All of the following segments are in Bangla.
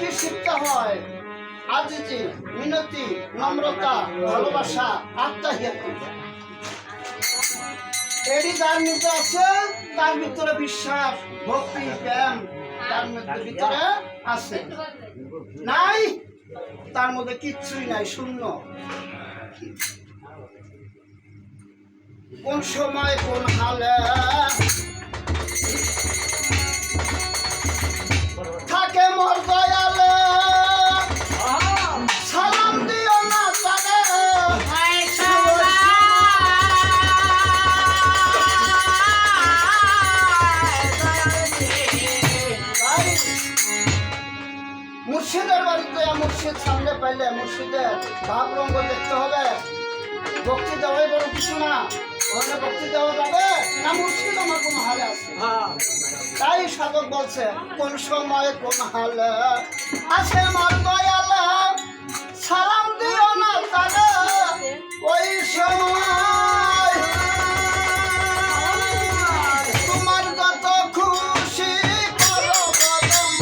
কি শিখতে হয়? আজিজি, মিনতি, নম্রতা, ভালোবাসা, আত্মাহিয়াত। এটি যার মধ্যে আছে তার ভিতরে বিশ্বাস, ভক্তি, প্রেম তার ভিতরে আছে। নাই তার মধ্যে কিচ্ছুই নাই, শূন্য। কোন সময় কোন হালে থাকে মোর দয়ালে, সালাম দিও না তারে। মুর্শিদের বাড়িতে মুর্শিদ সামনে পাইলে মুর্শিদের ভাব রঙ্গ দেখতে হবে। ভক্তি দেওয়াই বড় কিছু না। ওখানে ভক্তি দেওয়া যাবে না, মুর্শিদ আমার কোন হালে আছে। তাই সাধক বলছে কোন সময় কোন হালে আছে আমার দয়ালে, সালাম দিও না তারে। ওই সময় তোমার যত খুশি করো কদম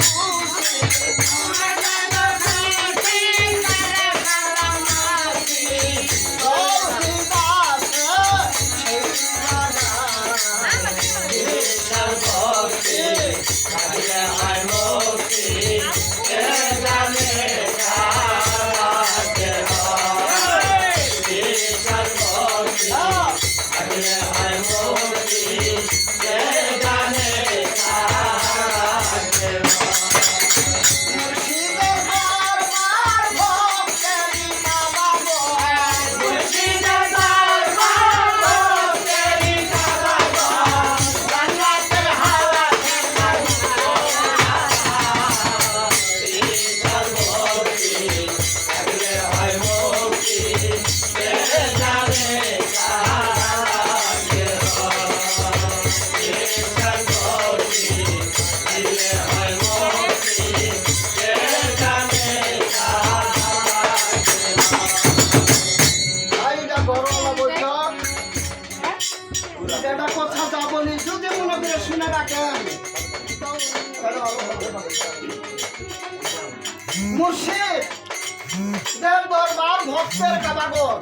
কথা যা বলি যদি মনে করে শুনে রাখেন। মুর্শিদ দেব দরবার ভক্তের কাবাগর।